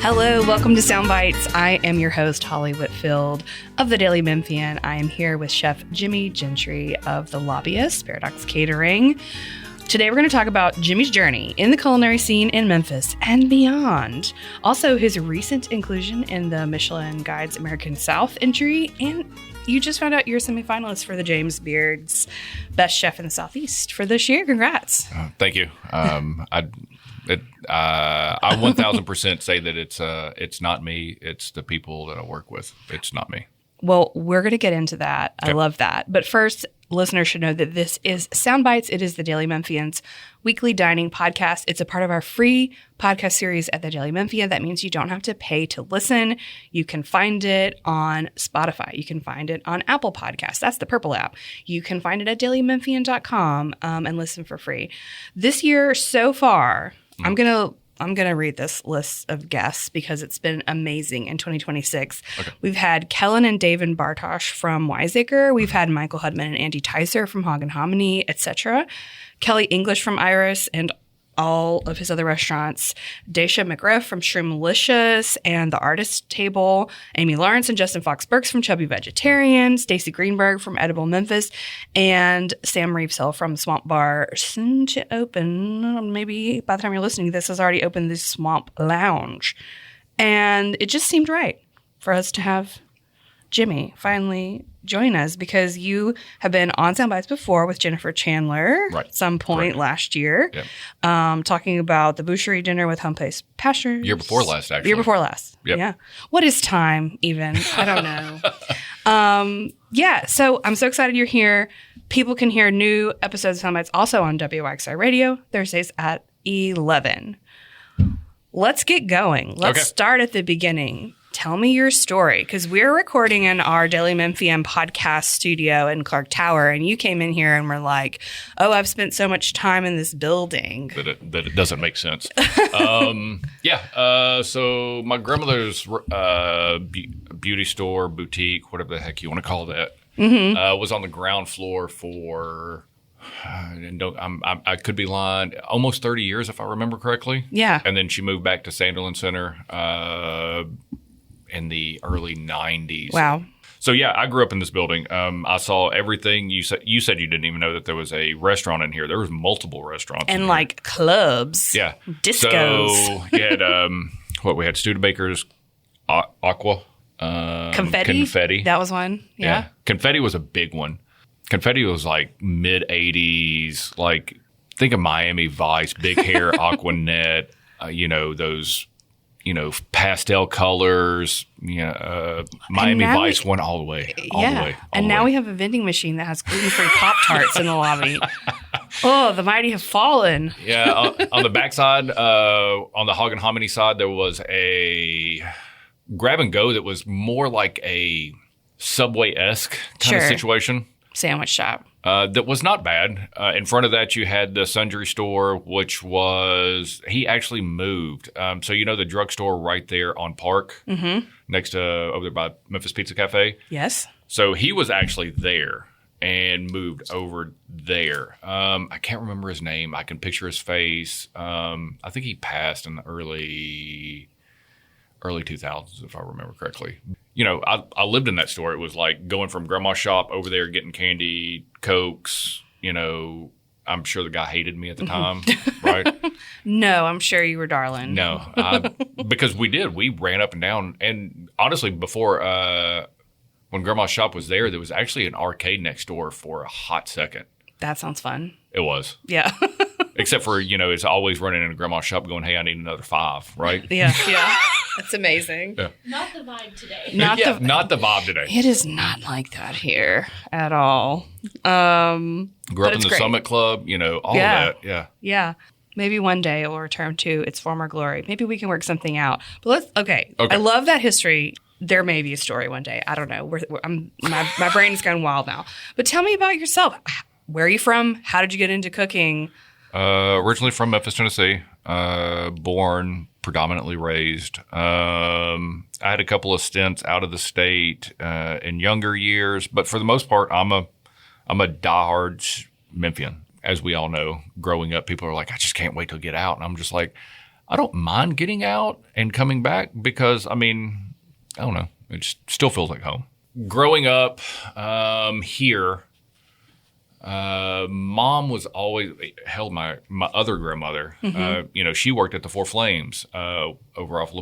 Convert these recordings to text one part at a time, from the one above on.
Hello, welcome to Sound Bites. I am your host, Holly Whitfield of the Daily Memphian. I am here with Chef Jimmy Gentry of the Lobbyist, Paradox Catering. Today we're going to talk about Jimmy's journey in the culinary scene in Memphis and beyond. Also, his recent inclusion in the Michelin Guide's American South entry, and you just found out you're a semifinalist for the James Beard's Best Chef in the Southeast for this year. Congrats. Thank you. I 1000% say that it's not me. It's the people that I work with. It's not me. Well, we're going to get into that. Okay. I love that. But first, listeners should know that this is Sound Bites. It is the Daily Memphian's weekly dining podcast. It's a part of our free podcast series at the Daily Memphian. That means you don't have to pay to listen. You can find it on Spotify. You can find it on Apple Podcasts. That's the purple app. You can find it at dailymemphian.com and listen for free. This year so far, I'm gonna read this list of guests because it's been amazing in 2026. Okay. We've had Kellen and David Bartosh from Wiseacre. We've had Michael Hudman and Andy Ticer from Hog and Hominy, etc. Kelly English from Iris and all of his other restaurants. Daisha McGriff from Shroomlicious and The Artist Table. Amy Lawrence and Justin Fox Burks from Chubby Vegetarian. Stacy Greenberg from Edible Memphis. And Sam Reeves-Hill from Swamp Bar, soon to open. Maybe by the time you're listening, this has already opened, the Swamp Lounge. And it just seemed right for us to have Jimmy finally join us because you have been on Soundbites before with Jennifer Chandler at some point last year, talking about the boucherie dinner with Home Place Pastures. Year before last, actually. Year before last. Yep. Yeah. What is time even? I don't know. So I'm so excited you're here. People can hear new episodes of Soundbites also on WYXR Radio, Thursdays at 11. Let's get going. Let's start at the beginning. Tell me your story, because we're recording in our Daily Memphian podcast studio in Clark Tower, and you came in here and were like, oh, I've spent so much time in this building. That it doesn't make sense. So my grandmother's beauty store, boutique, whatever the heck you want to call that, was on the ground floor for... I could be lying. Almost 30 years, if I remember correctly. Yeah. And then she moved back to Sanderland Center in the early 90s. Wow. So, yeah, I grew up in this building. I saw everything. You said you didn't even know that there was a restaurant in here. There was multiple restaurants. And, like, clubs. Yeah. Discos. So, you had, we had Studebaker's, Aqua. Confetti. That was one. Yeah. Confetti was a big one. Confetti was like mid-'80s, like think of Miami Vice, big hair, Aquanet, those, pastel colors, Miami Vice went all the way. And now we have a vending machine that has gluten-free Pop-Tarts in the lobby. Oh, the mighty have fallen. Yeah, on the backside, on the Hog and Hominy side, there was a grab-and-go that was more like a Subway-esque kind of situation. Sandwich shop. That was not bad. In front of that, you had the sundry store, which was, he actually moved. So, the drugstore right there on Park, next to, over there by Memphis Pizza Cafe. Yes. So he was actually there and moved over there. I can't remember his name. I can picture his face. I think he passed in the early 2000s, if I remember correctly. I lived in that store. It was like going from grandma's shop over there, getting candy, Cokes. I'm sure the guy hated me at the time, right? No, I'm sure you were darling. No, because we ran up and down. And honestly, before, when grandma's shop was there was actually an arcade next door for a hot second. That sounds fun. It was. Yeah. Except for, it's always running in grandma's shop going, hey, I need another 5, right? Yeah. That's amazing. Yeah. Not the vibe today. Not the vibe today. It is not like that here at all. Grew up in the great. Summit Club, all of that. Yeah. Yeah. Maybe one day it will return to its former glory. Maybe we can work something out. But okay. I love that history. There may be a story one day. I don't know. My brain's gone wild now. But tell me about yourself. Where are you from? How did you get into cooking? Originally from Memphis, Tennessee. Born, predominantly raised. I had a couple of stints out of the state in younger years, but for the most part, I'm a diehard Memphian. As we all know, growing up, people are like, I just can't wait to get out. And I'm just like, I don't mind getting out and coming back because, I mean, I don't know. It still feels like home. Growing up here, Mom was always held my other grandmother. She worked at the Four Flames over off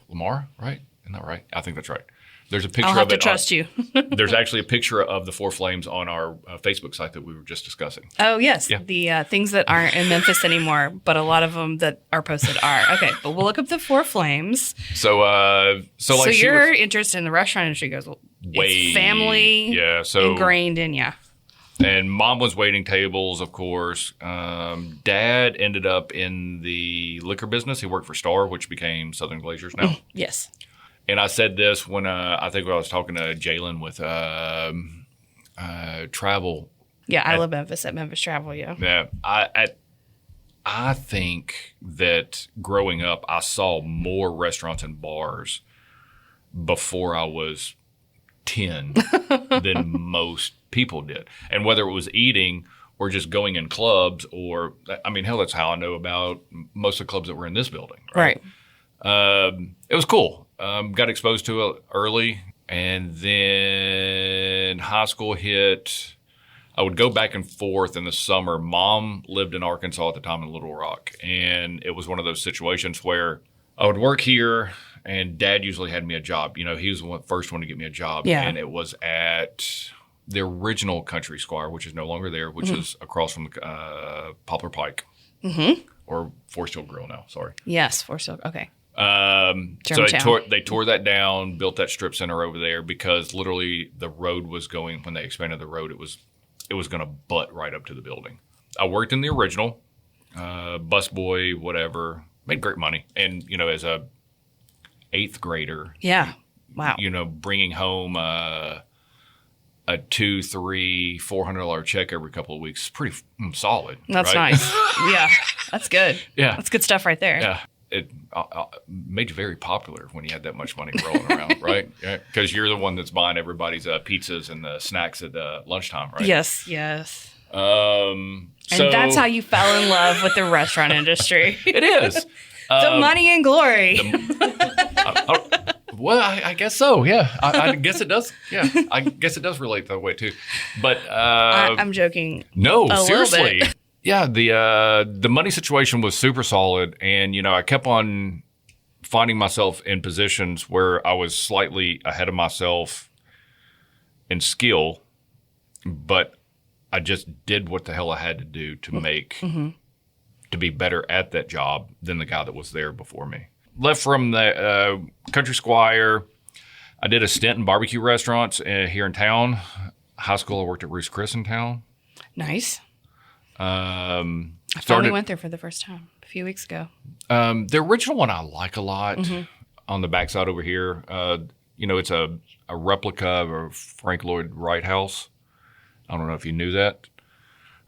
Lamar, right? Isn't that right? I think that's right. There's a picture I'll have of it. To trust you. There's actually a picture of the Four Flames on our Facebook site that we were just discussing. Oh, yes. Yeah. The things that aren't in Memphis anymore, but a lot of them that are posted are. Okay, but we'll look up the Four Flames. So your interest in the restaurant industry goes it's family ingrained in you. And Mom was waiting tables, of course. Dad ended up in the liquor business. He worked for Star, which became Southern Glazers now. Yes. And I said this when I think when I was talking to Jalen with Travel. Yeah, I love Memphis at Memphis Travel, yeah. Yeah. I think that growing up, I saw more restaurants and bars before I was 10 than most people did. And whether it was eating or just going in clubs or, I mean, hell, that's how I know about most of the clubs that were in this building. Right. It was cool. Got exposed to it early. And then high school hit. I would go back and forth in the summer. Mom lived in Arkansas at the time in Little Rock. And it was one of those situations where I would work here and Dad usually had me a job. You know, he was the first one to get me a job. Yeah. And it was at the original Country Squire, which is no longer there, which is across from the Poplar Pike. Or Forest Hill Grill now, sorry. Yes, Forest Hill, okay. So they tore that down, built that strip center over there because literally the road was going, when they expanded the road, it was going to butt right up to the building. I worked in the original, busboy, whatever, made great money. And, you know, as a 8th grader. Yeah. Wow. You know, bringing home a $200, $300, $400 check every couple of weeks is pretty solid. That's right? nice. Yeah. That's good. Yeah. That's good stuff right there. Yeah. It made you very popular when you had that much money rolling around, right? Because you're the one that's buying everybody's pizzas and the snacks at lunchtime, right? Yes, yes. And that's how you fell in love with the restaurant industry. It is. The money and glory. Well, I guess so. Yeah, I guess it does. Yeah, I guess it does relate that way too. But I'm joking. No, seriously. Yeah, the money situation was super solid, and you know, I kept on finding myself in positions where I was slightly ahead of myself in skill, but I just did what the hell I had to do to make to be better at that job than the guy that was there before me. Left from the Country Squire. I did a stint in barbecue restaurants here in town. High school, I worked at Ruth's Chris in town. Nice. I finally went there for the first time a few weeks ago. The original one I like a lot on the backside over here. You know, it's a replica of a Frank Lloyd Wright house. I don't know if you knew that.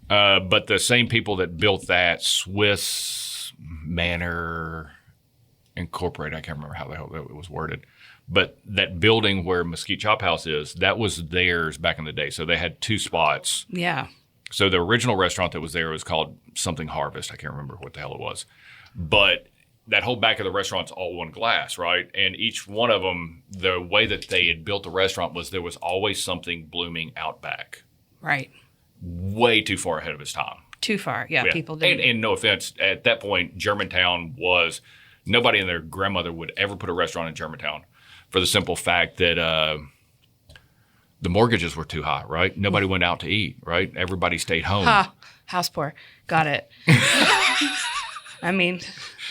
But the same people that built that, Swiss Manor Incorporated, I can't remember how the hell it was worded, but that building where Mesquite Chop House is, that was theirs back in the day. So they had 2 spots. Yeah. So the original restaurant that was there was called something Harvest. I can't remember what the hell it was. But that whole back of the restaurant's all one glass, right? And each one of them, the way that they had built the restaurant was there was always something blooming out back. Right. Way too far ahead of its time. Too far. Yeah. People did. And no offense, at that point, Germantown was – nobody and their grandmother would ever put a restaurant in Germantown for the simple fact that the mortgages were too high, right? Nobody went out to eat, right? Everybody stayed home. House poor. Got it. I mean,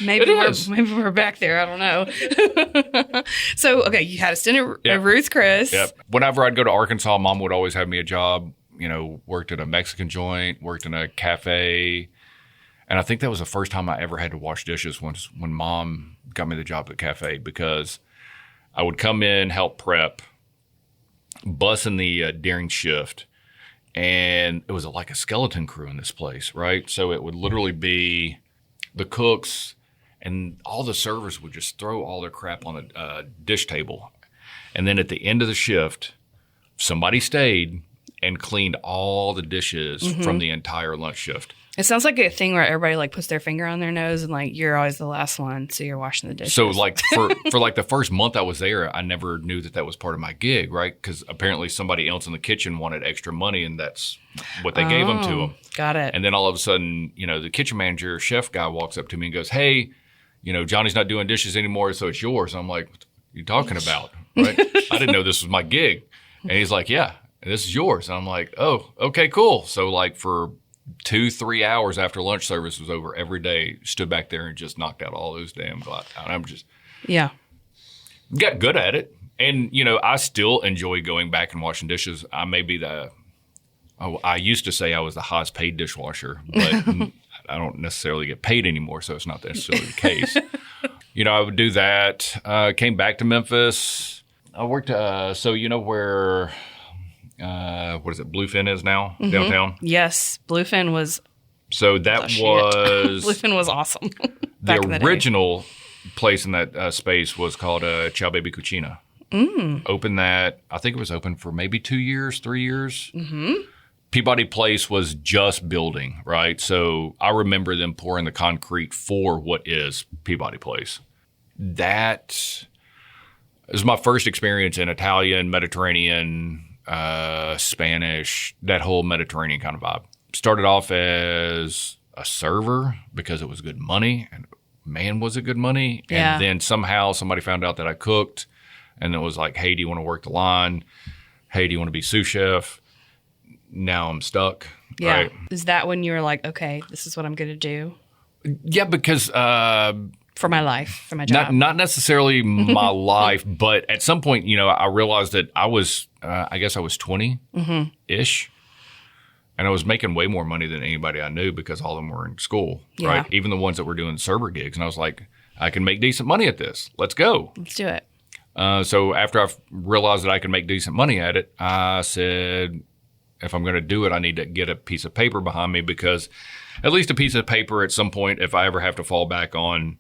maybe we're back there. I don't know. So, okay, you had a stint at Ruth's Chris. Yep. Whenever I'd go to Arkansas, Mom would always have me a job. You know, worked at a Mexican joint, worked in a cafe. And I think that was the first time I ever had to wash dishes when Mom got me the job at the cafe, because I would come in, help prep, bus in the during shift, and it was like a skeleton crew in this place, right? So it would literally be the cooks and all the servers would just throw all their crap on the dish table. And then at the end of the shift, somebody stayed and cleaned all the dishes from the entire lunch shift. It sounds like a thing where everybody like puts their finger on their nose and like you're always the last one, so you're washing the dishes. So like for like the first month I was there, I never knew that was part of my gig, right? Because apparently somebody else in the kitchen wanted extra money, and that's what they gave them to them. Got it. And then all of a sudden, the kitchen manager, chef guy walks up to me and goes, "Hey, Johnny's not doing dishes anymore, so it's yours." And I'm like, "What are you talking about?" Right? I didn't know this was my gig. And he's like, "Yeah, this is yours." And I'm like, "Oh, okay, cool." So like for 2-3 hours after lunch service was over every day, stood back there and just knocked out all those damn glass. I'm just got good at it. And, I still enjoy going back and washing dishes. I used to say I was the highest paid dishwasher, but I don't necessarily get paid anymore, so it's not necessarily the case. I would do that. Came back to Memphis. I worked, so where... what is it? Bluefin is now downtown. Yes, Bluefin was. So that was Bluefin was awesome. The original place in that space was called Ciao Baby Cucina. Opened that. I think it was open for maybe 2 years, 3 years. Peabody Place was just building, right? So I remember them pouring the concrete for what is Peabody Place. That is my first experience in Italian, Mediterranean, Spanish, that whole Mediterranean kind of vibe. Started off as a server because it was good money, and man, was it good money. Yeah. And then somehow somebody found out that I cooked, and it was like, "Hey, do you want to work the line? Hey, do you want to be sous chef?" Now I'm stuck. Yeah. Right? Is that when you were like, okay, this is what I'm going to do? Yeah, because For my life, for my job. Not necessarily my life, but at some point, I realized that I was, I guess I was 20-ish, and I was making way more money than anybody I knew because all of them were in school, right? Even the ones that were doing server gigs. And I was like, I can make decent money at this. Let's go. Let's do it. So after I realized that I could make decent money at it, I said, if I'm going to do it, I need to get a piece of paper behind me, because at least a piece of paper at some point, if I ever have to fall back on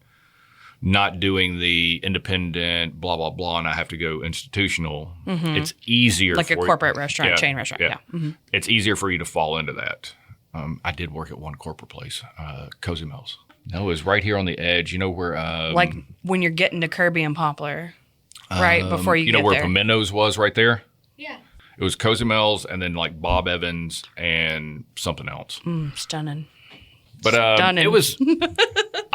not doing the independent, blah, blah, blah, and I have to go institutional, it's easier. Like a corporate restaurant, chain restaurant. Yeah. It's easier for you to fall into that. I did work at one corporate place, Cozy Mills. No, it was right here on the edge. Where... like when you're getting to Kirby and Poplar, right before you get there. You know where Pimento's was right there? Yeah. It was Cozy Mills and then like Bob Evans and something else. Stunning. But Stunning. It was...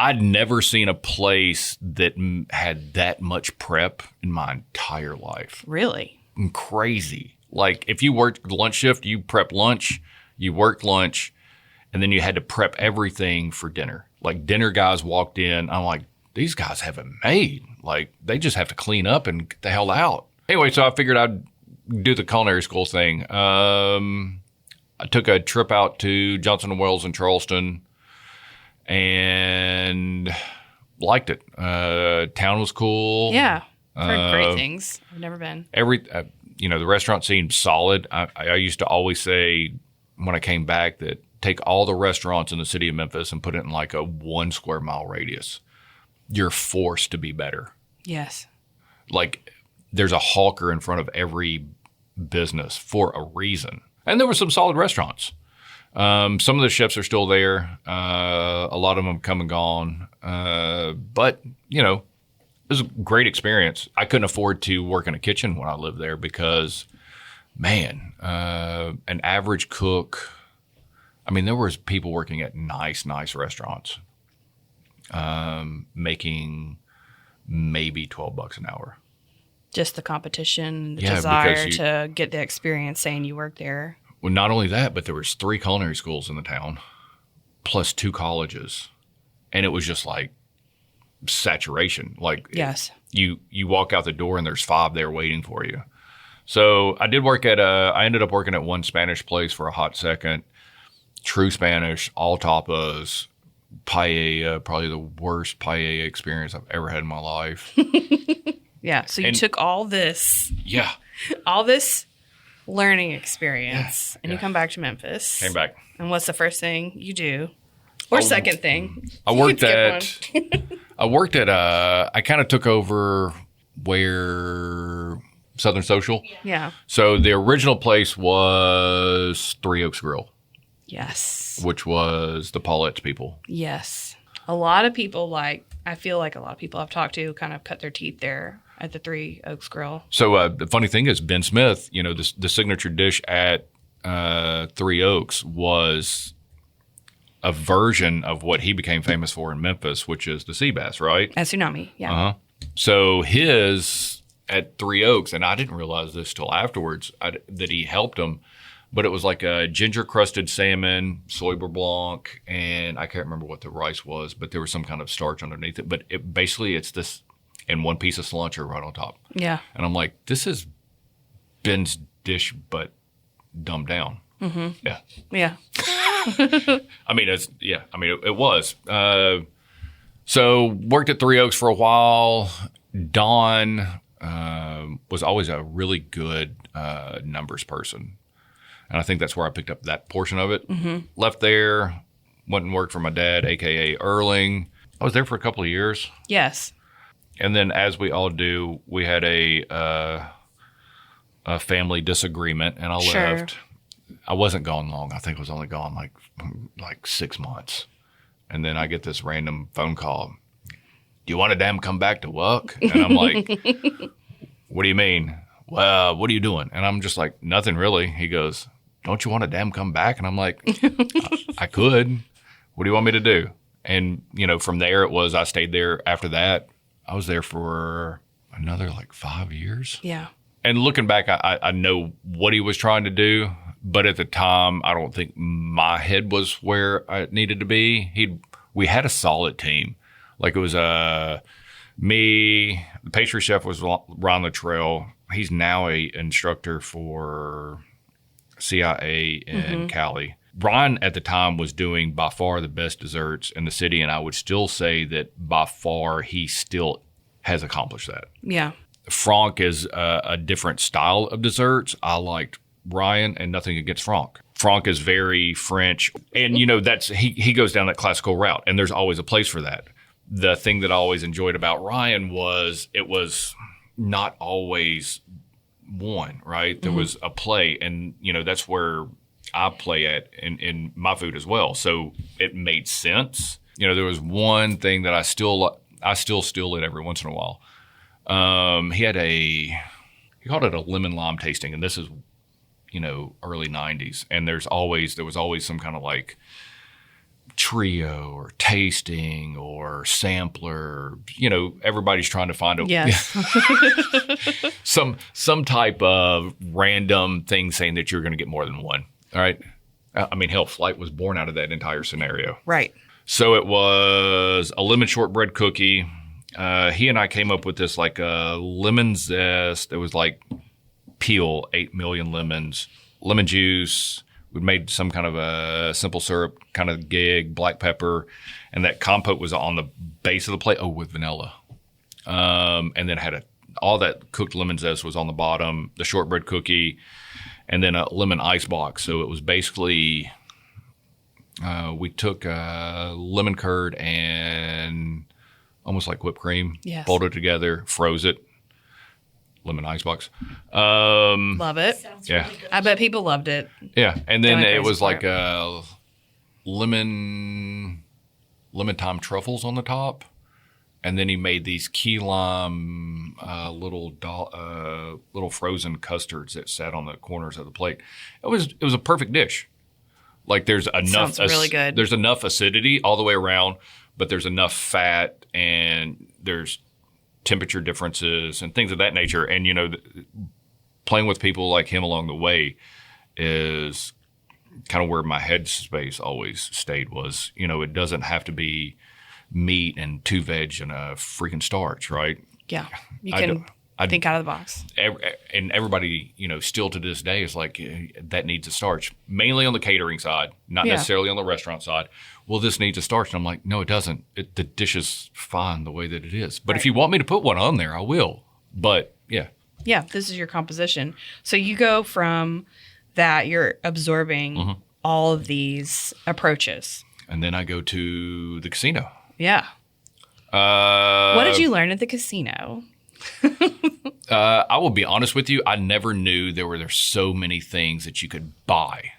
I'd never seen a place that had that much prep in my entire life. Really? Crazy. Like if you worked lunch shift, you prep lunch, you worked lunch, and then you had to prep everything for dinner. Like dinner guys walked in. I'm like, these guys have it made. Like they just have to clean up and get the hell out. Anyway, so I figured I'd do the culinary school thing. I took a trip out to Johnson & Wales in Charleston and liked it. Town was cool. Yeah. I've heard great things. I've never been. The restaurant seemed solid. I used to always say when I came back that take all the restaurants in the city of Memphis and put it in like a 1 square mile radius. You're forced to be better. Yes. Like there's a hawker in front of every business for a reason. And there were some solid restaurants. Some of the chefs are still there. A lot of them have come and gone. But, it was a great experience. I couldn't afford to work in a kitchen when I lived there because, man, an average cook, there was people working at nice restaurants, making maybe $12 an hour. Just the competition, the desire to get the experience saying you work there. Well, not only that, but there was 3 culinary schools in the town, plus 2 colleges. And it was just like saturation. Like yes. You walk out the door and there's 5 there waiting for you. So I ended up working at one Spanish place for a hot second. True Spanish, all tapas, paella, probably the worst paella experience I've ever had in my life. Yeah. So you took all this. Yeah. All this learning experience, and you come back to Memphis. Came back. And what's the first thing you do? Or second thing? I worked I kind of took over where Southern Social. Yeah. So the original place was Three Oaks Grill. Yes. Which was the Paulette's people. Yes. A lot of people I feel like a lot of people I've talked to kind of cut their teeth there at the Three Oaks Grill. So the funny thing is Ben Smith, the signature dish at Three Oaks was a version of what he became famous for in Memphis, which is the sea bass, right? S9E8, yeah. Uh-huh. So his at Three Oaks, and I didn't realize this till afterwards that he helped him, but it was like a ginger crusted salmon, soy blanc, and I can't remember what the rice was, but there was some kind of starch underneath it. But it's this, and one piece of cilantro right on top. Yeah. And I'm like, this is Ben's dish, but dumbed down. Mm-hmm. Yeah. Yeah. It was. So worked at Three Oaks for a while. Don was always a really good numbers person. And I think that's where I picked up that portion of it. Mm-hmm. Left there, went and worked for my dad, a.k.a. Erling. I was there for a couple of years. Yes. And then, as we all do, we had a family disagreement, and I left. I wasn't gone long. I think I was only gone like 6 months. And then I get this random phone call. Do you want to damn come back to work? And I'm like, what do you mean? Well, what are you doing? And I'm just like, nothing really. He goes, don't you want to damn come back? And I'm like, I could. What do you want me to do? And, from there I stayed there after that. I was there for another 5 years. Yeah. And looking back, I know what he was trying to do. But at the time, I don't think my head was where I needed to be. We had a solid team. It was me, the pastry chef was Ron Luttrell. He's now a instructor for CIA in Cali. Ron at the time was doing by far the best desserts in the city, and I would still say that by far he still has accomplished that. Yeah. Franck is a different style of desserts. I liked Ryan, and nothing against Franck. Franck is very French, and he goes down that classical route, and there's always a place for that. The thing that I always enjoyed about Ryan was it was not always one, right? There was a play, and that's where I play at in my food as well. So it made sense. There was one thing that I still steal it every once in a while. He called it a lemon lime tasting, and this is early 90s. And there was always some kind of trio or tasting or sampler. Everybody's trying to find some type of random thing saying that you're going to get more than one. All right. Hell, Flight was born out of that entire scenario. Right. So it was a lemon shortbread cookie. He and I came up with this lemon zest. It was peel 8 million lemons, lemon juice. We made some kind of a simple syrup kind of gig, black pepper, and that compote was on the base of the plate. Oh, with vanilla. And then had all that cooked lemon zest was on the bottom, the shortbread cookie, and then a lemon ice box. So it was basically we took lemon curd and almost like whipped cream, folded it together, froze it. Lemon icebox. Love it. Sounds Yeah. really good. I bet people loved it. Yeah. And then Don't it was crazy a lemon thyme truffles on the top. And then he made these key lime little frozen custards that sat on the corners of the plate. It was a perfect dish. There's enough. Sounds really good. There's enough acidity all the way around, but there's enough fat, and there's temperature differences and things of that nature. And playing with people like him along the way is kind of where my headspace always stayed. Was it doesn't have to be meat and 2 veg and a freaking starch, right? Yeah. You can think out of the box. And everybody, still to this day is that needs a starch, mainly on the catering side, not necessarily on the restaurant side. Well, this needs a starch. And I'm like, no, it doesn't. The dish is fine the way that it is. But if you want me to put one on there, I will. But yeah. Yeah, this is your composition. So you go from that, you're absorbing all of these approaches. And then I go to the casino. Yeah. What did you learn at the casino? I will be honest with you. I never knew there's so many things that you could buy.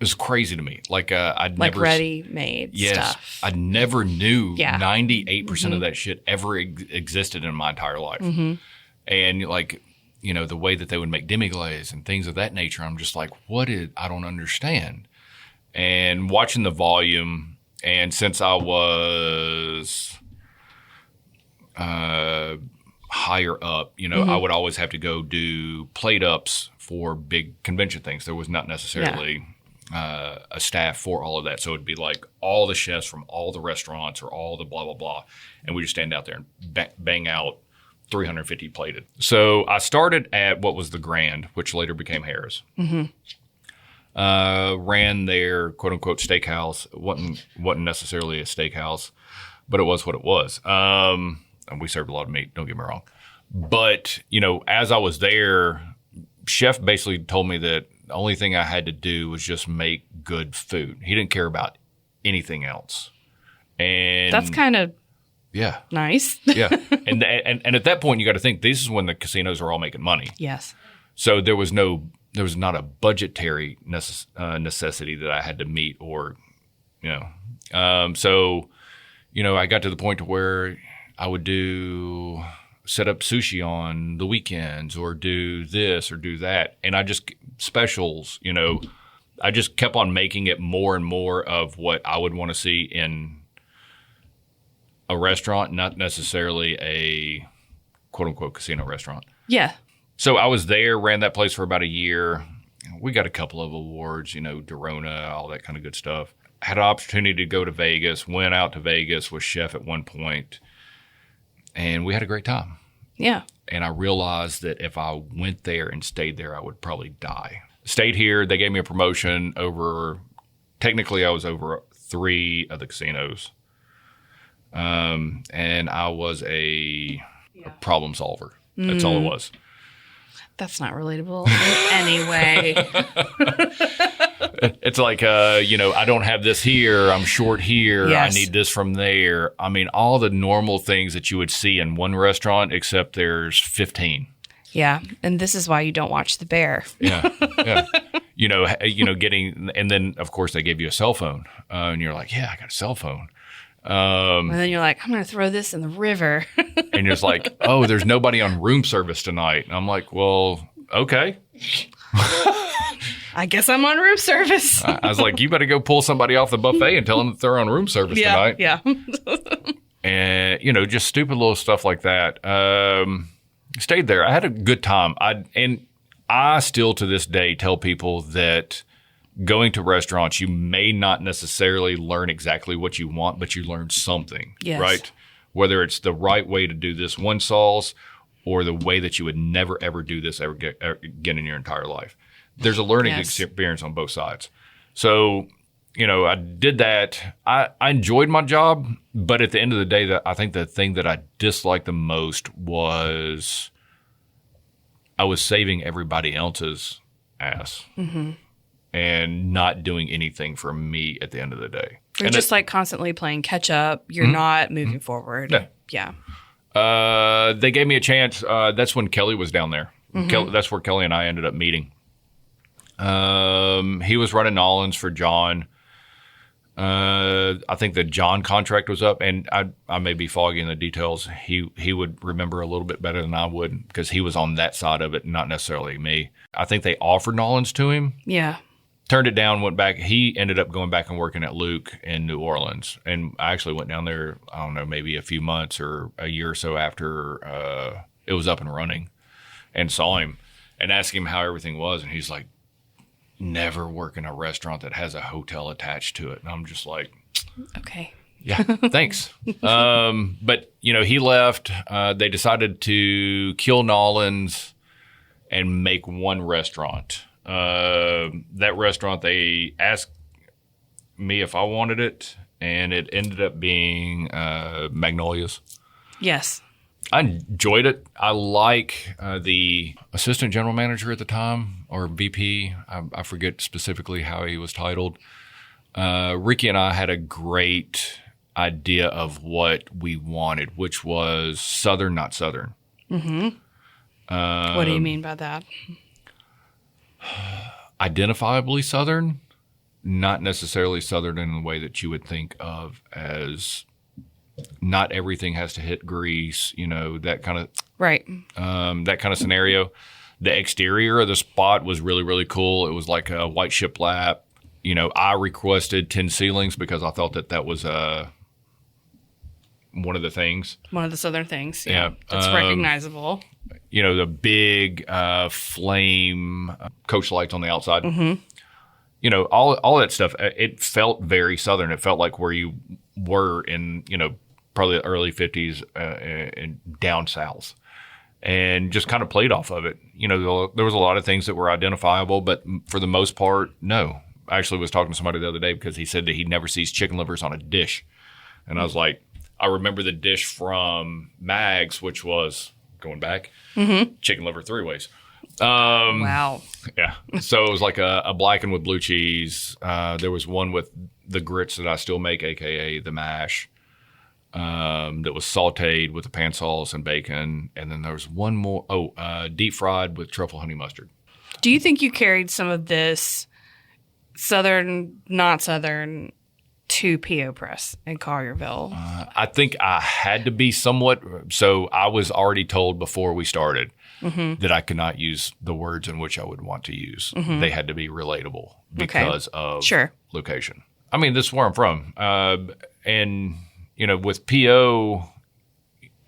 It was crazy to me. I'd never ready-made stuff. I never knew 98% of that shit ever existed in my entire life. Mm-hmm. And the way that they would make demi-glaze and things of that nature, I'm just like, I don't understand. And watching the volume, and since I was higher up, I would always have to go do plate ups for big convention things. There was not necessarily a staff for all of that. So it'd be like all the chefs from all the restaurants or all the blah, blah, blah. And we just stand out there and bang out 350 plated. So I started at what was the Grand, which later became Harris. Mm-hmm. Ran their quote unquote steakhouse. Wasn't necessarily a steakhouse, but it was what it was. And we served a lot of meat, don't get me wrong. But, as I was there, chef basically told me that the only thing I had to do was just make good food. He didn't care about anything else. And that's kind of nice. Yeah. And at that point, you got to think, this is when the casinos are all making money. Yes. So there was not a budgetary necessity that I had to meet or, so, I got to the point to where I would set up sushi on the weekends or do this or do that. And specials, I just kept on making it more and more of what I would want to see in a restaurant, not necessarily a quote unquote casino restaurant. Yeah. So I was there, ran that place for about a year. We got a couple of awards, Dorona, all that kind of good stuff. Had an opportunity to go to Vegas, went out to Vegas with chef at one point, and we had a great time. Yeah. And I realized that if I went there and stayed there, I would probably die. Stayed here. They gave me a promotion technically I was over 3 of the casinos. And I was a problem solver. That's all it was. That's not relatable in any way. It's like, I don't have this here. I'm short here. Yes. I need this from there. I mean, all the normal things that you would see in one restaurant, except there's 15. Yeah. And this is why you don't watch The Bear. Yeah. Yeah. And then of course they gave you a cell phone, and you're like, yeah, I got a cell phone. And then you're like, I'm going to throw this in the river. And you're just like, oh, there's nobody on room service tonight. And I'm like, well, okay. I guess I'm on room service. I was like, you better go pull somebody off the buffet and tell them that they're on room service tonight. Yeah. And, just stupid little stuff like that. Stayed there. I had a good time. I still to this day tell people that going to restaurants, you may not necessarily learn exactly what you want, but you learn something, right? Whether it's the right way to do this one sauce or the way that you would never, ever do this ever again in your entire life. There's a learning experience on both sides. So, I did that. I enjoyed my job, but at the end of the day, I think the thing that I disliked the most was I was saving everybody else's ass. Mm-hmm. And not doing anything for me at the end of the day. You're just constantly playing catch up. You're not moving forward. Yeah. They gave me a chance. That's when Kelly was down there. Mm-hmm. That's where Kelly and I ended up meeting. He was running Nollins for John. I think the John contract was up, and I may be foggy in the details. He would remember a little bit better than I would because he was on that side of it, not necessarily me. I think they offered Nollins to him. Yeah. Turned it down, went back. He ended up going back and working at Luke in New Orleans. And I actually went down there, I don't know, maybe a few months or a year or so after it was up and running and saw him and asked him how everything was. And he's like, never work in a restaurant that has a hotel attached to it. And I'm just like, okay. Yeah, thanks. But, he left. They decided to kill Nollins and make one restaurant. That restaurant, they asked me if I wanted it, and it ended up being Magnolia's. Yes. I enjoyed it. I like the assistant general manager at the time, or VP. I forget specifically how he was titled. Ricky and I had a great idea of what we wanted, which was Southern, not Southern. Mm-hmm. What do you mean by that? Identifiably Southern, not necessarily Southern in the way that you would think of as not everything has to hit grease, that kind of right. That kind of scenario. The exterior of the spot was really, really cool. It was like a white shiplap. I requested tin ceilings because I thought that was one of the things. One of the Southern things. Yeah. That's recognizable. The big flame coach lights on the outside. Mm-hmm. All that stuff. It felt very Southern. It felt like where you were in, probably the early 50s and down south. And just kind of played off of it. There was a lot of things that were identifiable, but for the most part, no. I actually was talking to somebody the other day because he said that he never sees chicken livers on a dish. And I was like, I remember the dish from Mag's, which was, going back, chicken liver three ways. Wow. Yeah. So it was like a blackened with blue cheese. There was one with the grits that I still make, a.k.a. the mash. That was sauteed with the pan sauce and bacon. And then there was one more, deep fried with truffle honey mustard. Do you think you carried some of this Southern, not Southern, to P.O. Press in Collierville? I think I had to be somewhat, so I was already told before we started that I could not use the words in which I would want to use. Mm-hmm. They had to be relatable because of location. I mean, this is where I'm from. And... with P.O.,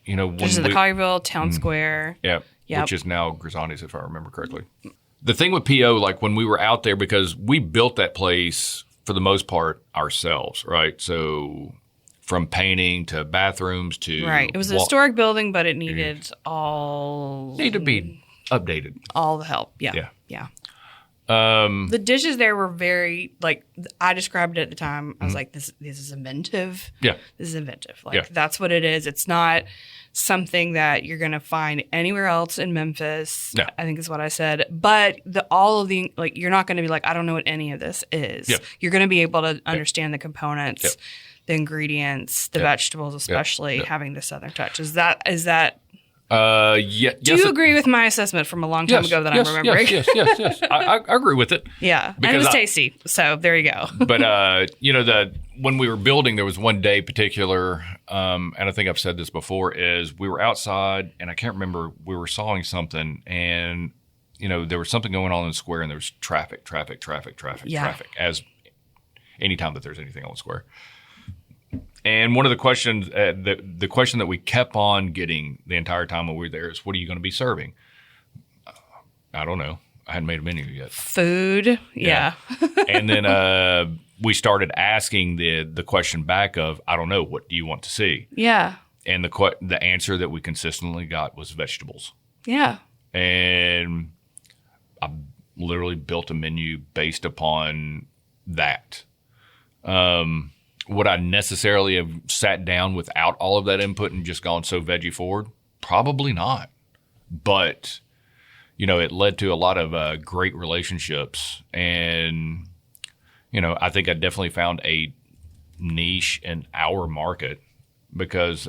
this is the Collierville Town Square. Yeah, which is now Grisani's, if I remember correctly. The thing with P.O., like when we were out there, because we built that place for the most part ourselves, right? So from painting to bathrooms to... Right. It was a historic building, but it needed Needed to be updated. All the help. Yeah. Yeah. The dishes there were very, I described it at the time. I was like, this is inventive. Yeah. This is inventive. That's what it is. It's not something that you're going to find anywhere else in Memphis, no. I think is what I said. But you're not going to be like, I don't know what any of this is. Yeah. You're going to be able to understand the components, the ingredients, the vegetables, especially having the Southern touch. Is that... Yeah. Do you agree with my assessment from a long time ago that I'm remembering? Yes. I agree with it. Yeah. And it was tasty. So there you go. But, when we were building, there was one day particular, and I think I've said this before, is we were outside, and I can't remember, we were sawing something, and, there was something going on in the square, and there was traffic, as anytime that there's anything on the square. And one of the questions, the question that we kept on getting the entire time when we were there is, what are you going to be serving? I don't know. I hadn't made a menu yet. Food, yeah. And then we started asking the question back of, I don't know, what do you want to see? Yeah. And the answer that we consistently got was vegetables. Yeah. And I literally built a menu based upon that. Would I necessarily have sat down without all of that input and just gone so veggie forward? Probably not. But, it led to a lot of great relationships. And, I think I definitely found a niche in our market because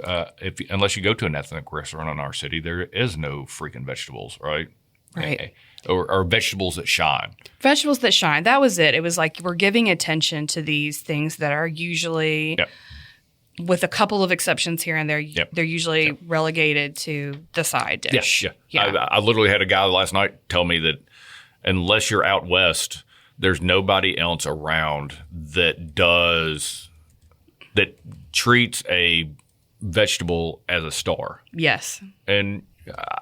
unless you go to an ethnic restaurant in our city, there is no freaking vegetables, right? Right. Or vegetables that shine. Vegetables that shine. That was it. It was like we're giving attention to these things that are usually, with a couple of exceptions here and there, they're usually relegated to the side dish. Yeah. I literally had a guy last night tell me that unless you're out west, there's nobody else around that treats a vegetable as a star. Yes. And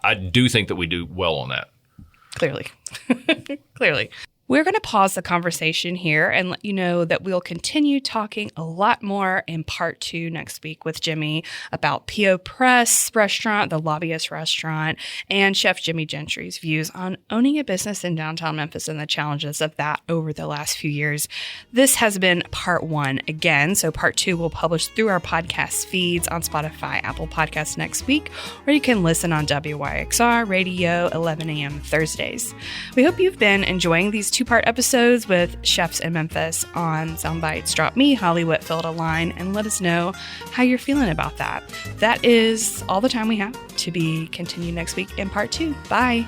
I do think that we do well on that. Clearly. We're going to pause the conversation here and let you know that we'll continue talking a lot more in part 2 next week with Jimmy about P.O. Press Restaurant, the Lobbyist Restaurant, and Chef Jimmy Gentry's views on owning a business in downtown Memphis and the challenges of that over the last few years. This has been part 1 again, so part 2 will publish through our podcast feeds on Spotify, Apple Podcasts next week, or you can listen on WYXR Radio 11 a.m. Thursdays. We hope you've been enjoying these 2-part episodes with chefs in Memphis on Soundbites. Drop me, Holly Whitfield, a line and let us know how you're feeling about that. That is all the time we have to be continued next week in part 2. Bye.